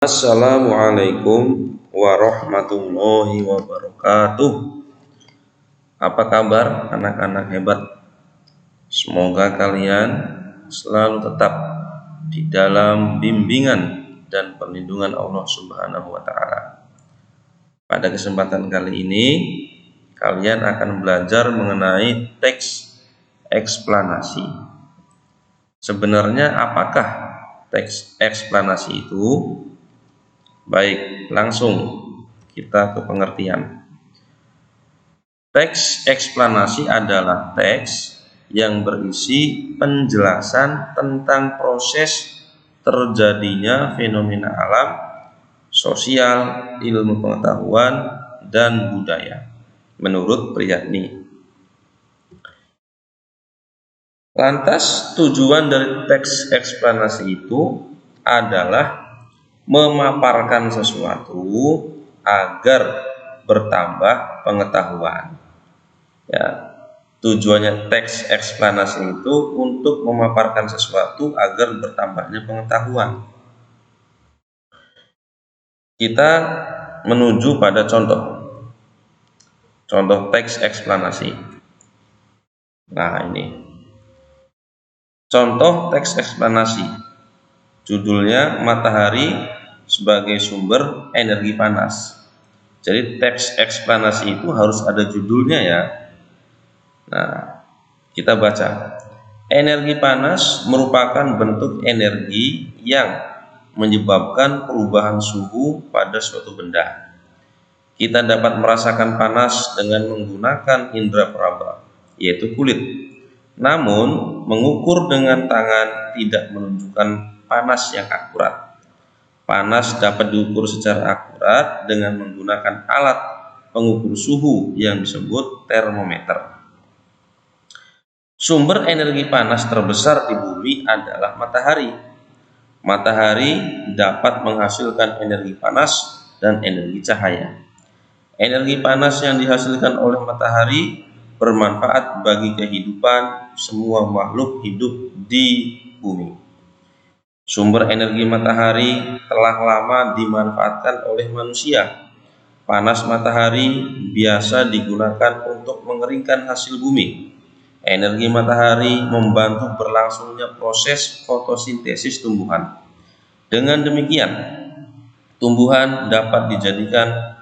Assalamualaikum warahmatullahi wabarakatuh. Apa kabar anak-anak hebat? Semoga kalian selalu tetap di dalam bimbingan dan perlindungan Allah Subhanahu wa Ta'ala. Pada kesempatan kali ini, kalian akan belajar mengenai teks eksplanasi. Sebenarnya apakah teks eksplanasi itu? Baik, langsung kita ke pengertian. Teks eksplanasi adalah teks yang berisi penjelasan tentang proses terjadinya fenomena alam, sosial, ilmu pengetahuan, dan budaya menurut Priyatni. Lantas tujuan dari teks eksplanasi itu adalah memaparkan sesuatu agar bertambah pengetahuan. Ya, tujuannya teks eksplanasi itu untuk memaparkan sesuatu agar bertambahnya pengetahuan. Kita menuju pada contoh teks eksplanasi. Nah, ini contoh teks eksplanasi. Judulnya matahari sebagai sumber energi panas. Jadi teks eksplanasi itu harus ada judulnya ya. Nah, kita baca. Energi panas merupakan bentuk energi yang menyebabkan perubahan suhu pada suatu benda. Kita dapat merasakan panas dengan menggunakan indera peraba, yaitu kulit. Namun, mengukur dengan tangan tidak menunjukkan panas yang akurat. Panas dapat diukur secara akurat dengan menggunakan alat pengukur suhu yang disebut termometer. Sumber energi panas terbesar di bumi adalah matahari. Matahari dapat menghasilkan energi panas dan energi cahaya. Energi panas yang dihasilkan oleh matahari bermanfaat bagi kehidupan semua makhluk hidup di bumi. Sumber energi matahari telah lama dimanfaatkan oleh manusia. Panas matahari biasa digunakan untuk mengeringkan hasil bumi. Energi matahari membantu berlangsungnya proses fotosintesis tumbuhan. Dengan demikian, tumbuhan dapat dijadikan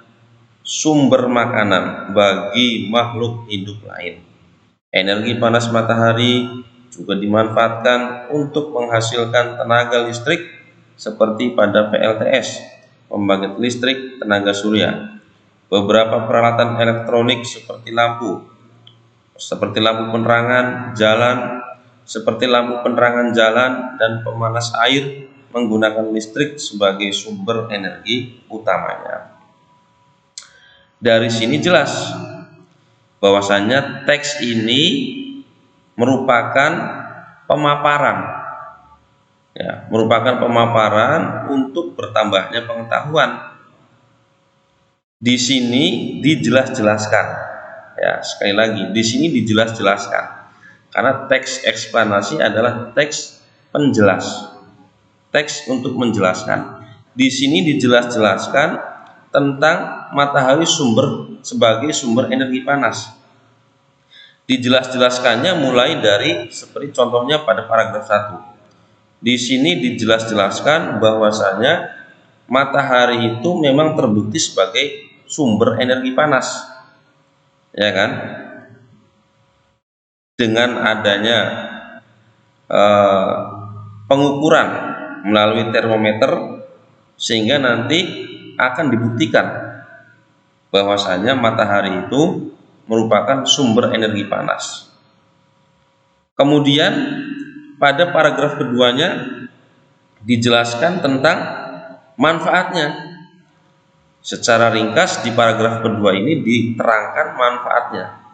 sumber makanan bagi makhluk hidup lain. Energi panas matahari juga dimanfaatkan untuk menghasilkan tenaga listrik seperti pada PLTS, pembangkit listrik tenaga surya. Beberapa peralatan elektronik seperti lampu penerangan jalan dan pemanas air menggunakan listrik sebagai sumber energi utamanya. Dari sini jelas bahwasanya teks ini merupakan pemaparan untuk bertambahnya pengetahuan. Di sini dijelaskan. Ya, sekali lagi, di sini dijelaskan. Karena teks eksplanasi adalah teks penjelas. Teks untuk menjelaskan. Di sini dijelaskan tentang matahari sebagai sumber energi panas. Dijelaskannya mulai dari seperti contohnya pada paragraf 1. Di sini dijelaskan bahwasanya matahari itu memang terbukti sebagai sumber energi panas. Ya kan? Dengan adanya pengukuran melalui termometer sehingga nanti akan dibuktikan bahwasanya matahari itu merupakan sumber energi panas. Kemudian pada paragraf keduanya dijelaskan tentang manfaatnya. Secara ringkas di paragraf kedua ini diterangkan manfaatnya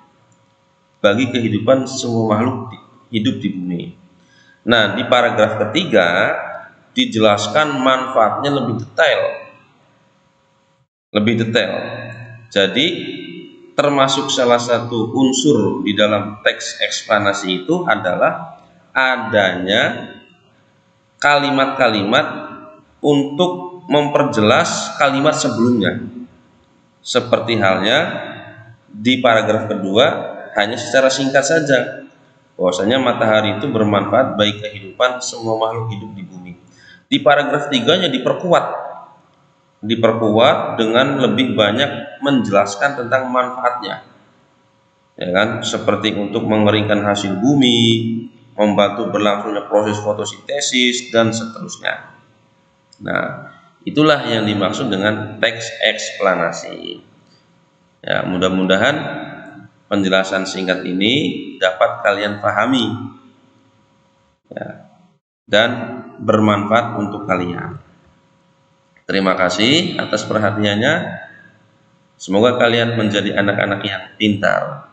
bagi kehidupan semua makhluk hidup di bumi. Nah, di paragraf ketiga dijelaskan manfaatnya lebih detail. Jadi termasuk salah satu unsur di dalam teks eksplanasi itu adalah adanya kalimat-kalimat untuk memperjelas kalimat sebelumnya. Seperti halnya di paragraf kedua hanya secara singkat saja bahwasanya matahari itu bermanfaat bagi kehidupan semua makhluk hidup di bumi. Di paragraf 3-nya diperkuat dengan lebih banyak menjelaskan tentang manfaatnya, ya kan, seperti untuk mengeringkan hasil bumi, membantu berlangsungnya proses fotosintesis, dan seterusnya. Nah, itulah yang dimaksud dengan teks eksplanasi. Ya, mudah-mudahan penjelasan singkat ini dapat kalian pahami, ya, dan bermanfaat untuk kalian. Terima kasih atas perhatiannya. Semoga kalian menjadi anak-anak yang pintar.